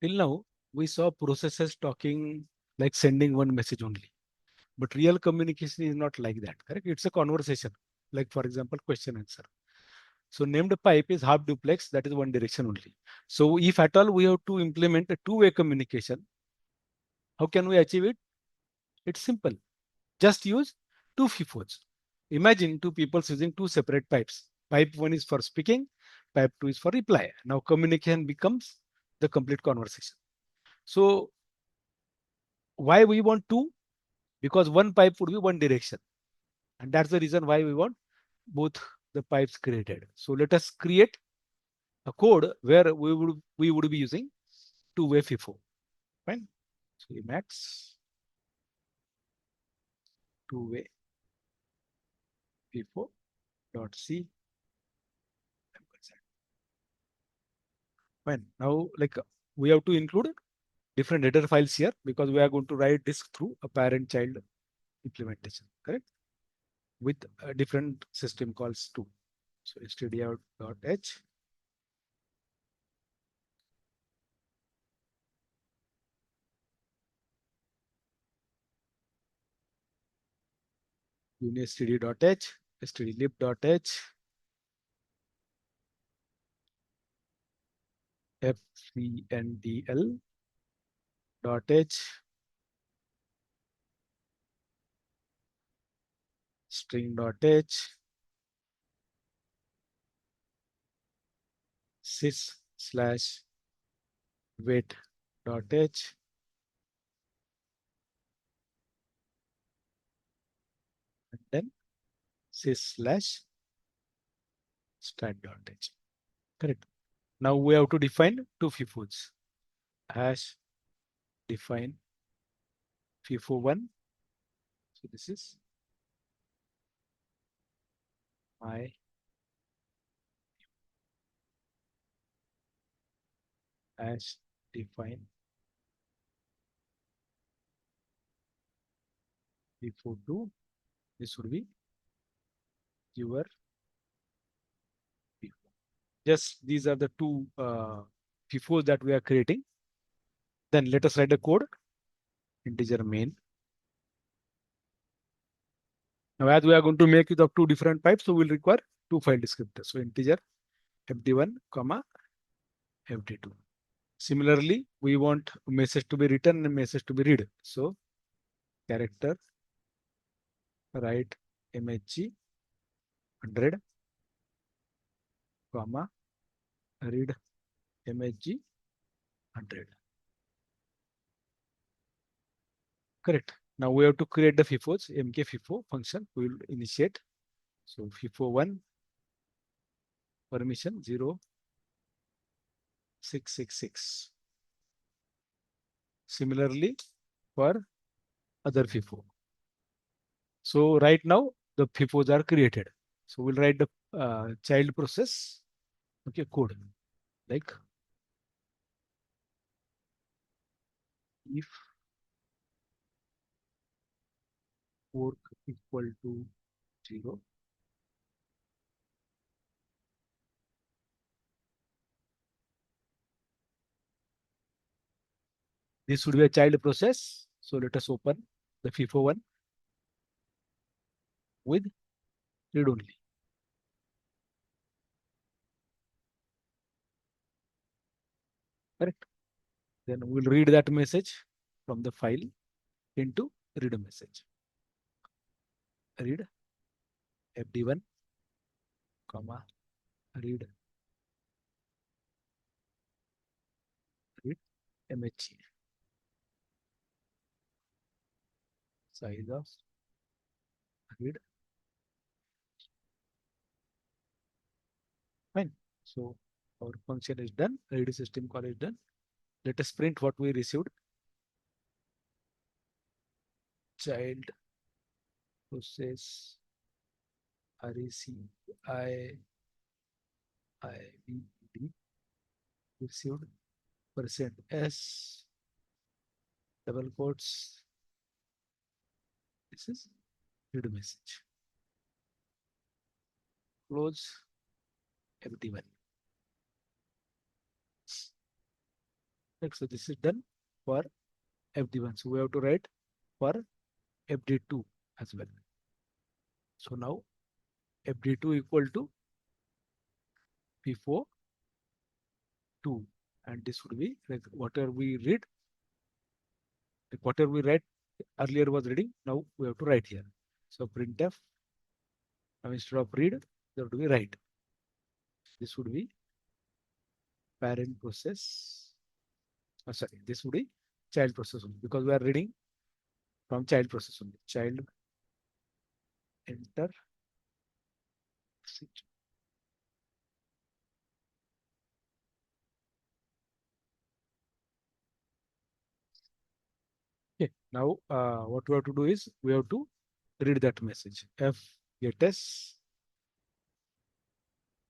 Till now, we saw processes talking like sending one message only. But real communication is not like that, correct? It's a conversation. Like, for example, question answer. So named pipe is half duplex, that is one direction only. So if at all we have to implement a two-way communication, how can we achieve it? It's simple. Just use two FIFOs. Imagine two people using two separate pipes. Pipe one is for speaking, pipe two is for reply. Now communication becomes the complete conversation. So why we want two? Because one pipe would be one direction. And that's the reason why we want both the pipes created. So let us create a code where we would be using two-way FIFO. Fine. So Emacs two-way FIFO dot C. Fine. Now, like we have to include different header files here because we are going to write this through a parent-child implementation, correct? With a different system calls too. So stdout.h unistd.h stdlib.h fcndl.h string.h sys/wait.h and then sys/stat.h. Correct. Now we have to define two FIFOs. Hash define FIFO1. So this is my hash define FIFO2. This would be your FIFO. Just these are the two FIFOs that we are creating. Then let us write the code. Integer main. Now, as we are going to make use of two different pipes, so we'll require two file descriptors. So integer fd1, comma fd2. Similarly, we want message to be written and message to be read. So character write mhg 100, comma read mhg 100. Correct. Now we have to create the FIFOs. mkfifo function we will initiate. So FIFO1 permission 0666. Similarly for other FIFO. So right now the FIFOs are created. So we'll write the child process, okay, code like if fork equal to 0, this would be a child process. So let us open the FIFO1 with read only. Correct. Then we'll read that message from the file into read message. Read fd1, comma read mhg. Size of read. Fine. So our function is done. Read system call is done. Let us print what we received. Child process RECIIVD received %s double quotes. This is read message. Close fd1. Right? So this is done for FD1. So we have to write for FD2 as well. So now FD2 equal to FIFO 2, and this would be like whatever we read, like whatever we write earlier was reading, now we have to write here. So printf, now instead of read, there would be write. This would be parent process. Oh, sorry, this would be child process only, because we are reading from child process only. Child enter message. Okay, now what we have to do is we have to read that message. Fgets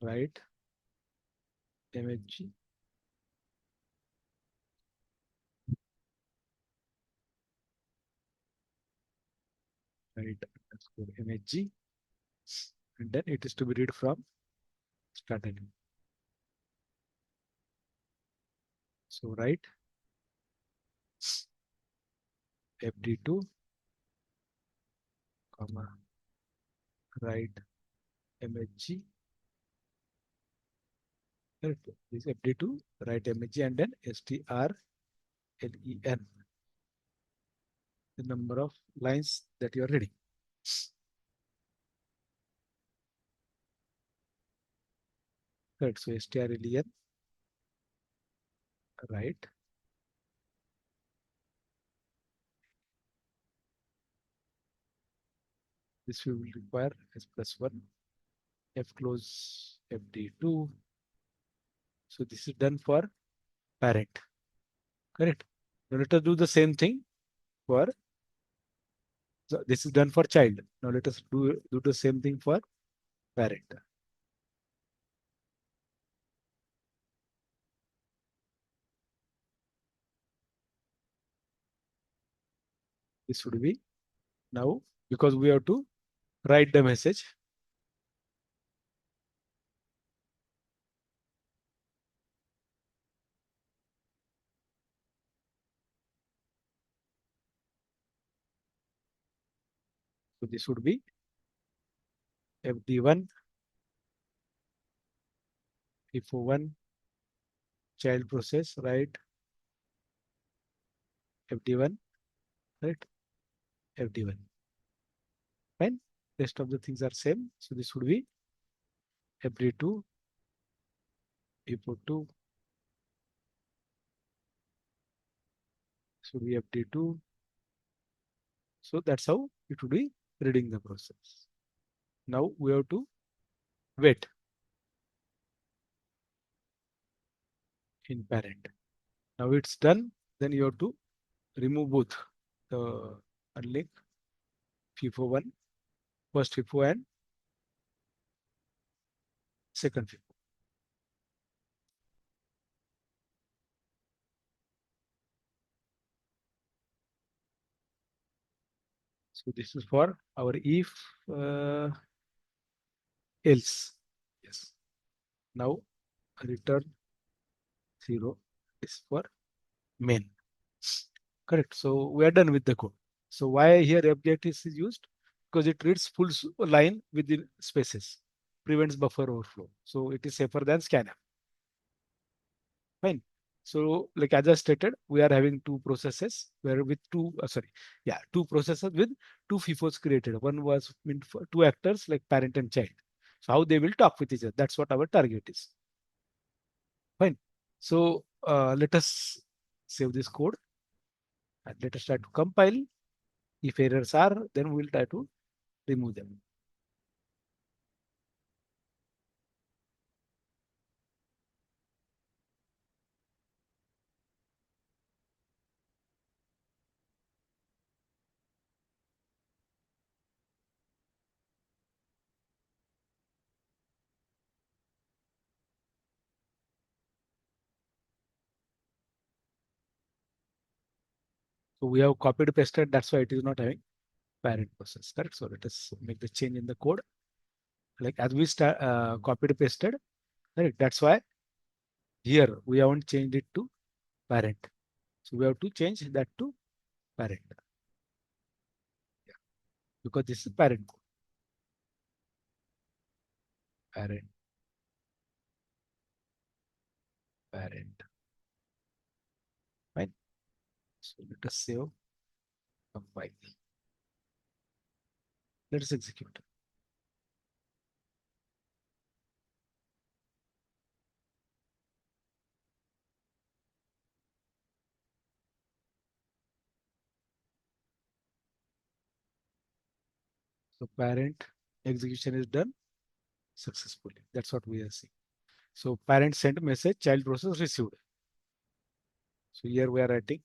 write mhg, write underscore mhg, and then it is to be read from started. So write fd2 comma write mhg. Correct. This fd2 write mhg and then strlen, the number of lines that you are reading. Correct. So strlen write this we will require as +1 f close fd2. So this is done for parent. Correct. Now let us do the same thing for, so this is done for child. Now let us do the same thing for parent. This would be now, because we have to write the message. So this would be FD1, FIFO1, child process, right? FD1, right? FD1. Fine. Rest of the things are same. So this would be FD2, FIFO2, should be FD2. So that's how it would be reading the process. Now we have to wait in parent. Now it's done. Then you have to remove both the unlink FIFO1, first FIFO and second FIFO. So this is for our if else. Yes. Now return 0 is for main. Correct. So we are done with the code. So why here fgets is used? Because it reads full line within spaces, prevents buffer overflow. So it is safer than scanf. Fine. So like as I stated, we are having two processes where with two processes with two FIFOs created. One was meant for two actors like parent and child. So how they will talk with each other. That's what our target is. Fine. So let us save this code and let us try to compile. If errors are, then we will try to remove them. So we have copied pasted. That's why it is not having parent process. Correct. So let us make the change in the code. Like as we start copied pasted. Correct. That's why here we haven't changed it to parent. So we have to change that to parent. Yeah. Because this is parent code. Parent, parent. Fine. So let us save, compile. Let us execute. So parent execution is done successfully. That's what we are seeing. So parent sent message, child process received. So here we are writing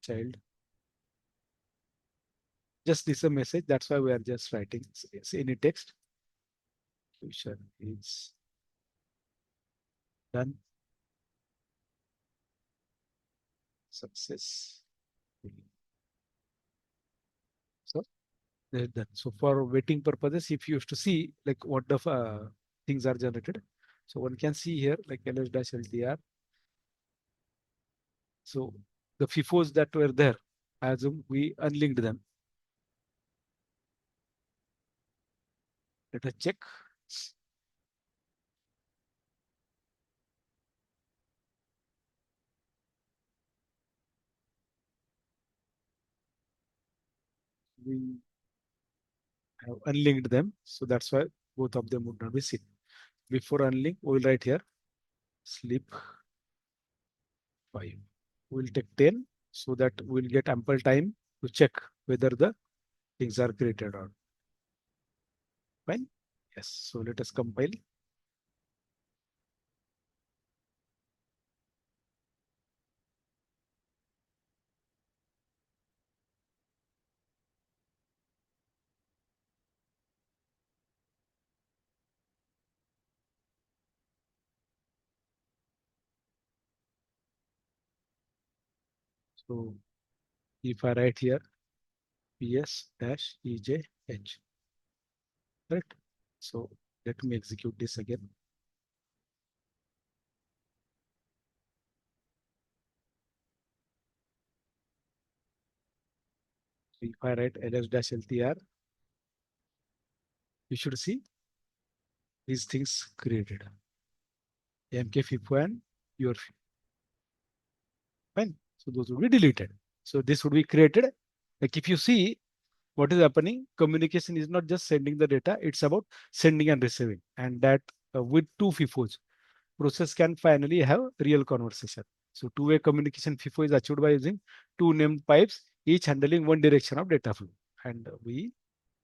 child. Just this a message. That's why we are just writing any text. Execution is done successfully. So they're done. So for waiting purposes, if you have to see like what the things are generated. So one can see here like ls-ltr. So the FIFOs that were there, I assume we unlinked them. Let us check. We have unlinked them. So that's why both of them would not be seen. Before unlink, we'll write here sleep 5. We'll take 10 so that we'll get ample time to check whether the things are created or not. Fine. Yes. So let us compile. So if I write here ps-ejh, correct? So let me execute this again. So if I write ls-ltr, you should see these things created. mkfifo and your fine. So those will be deleted. So this would be created. Like if you see what is happening, communication is not just sending the data, it's about sending and receiving. And that with two FIFOs, process can finally have real conversation. So two-way communication FIFO is achieved by using two named pipes, each handling one direction of data flow. And we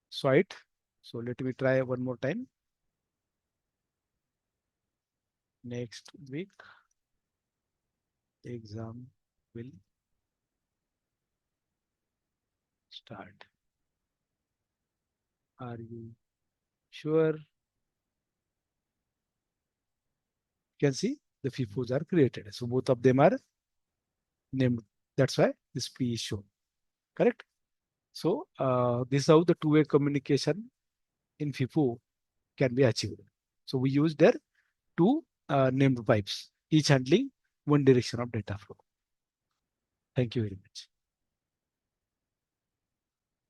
saw it. So let me try one more time. Next week, exam will start. Are you sure? You can see the FIFOs are created. So both of them are named. That's why this P is shown. Correct? So this is how the two-way communication in FIFO can be achieved. So we use there two named pipes, each handling one direction of data flow. Thank you very much.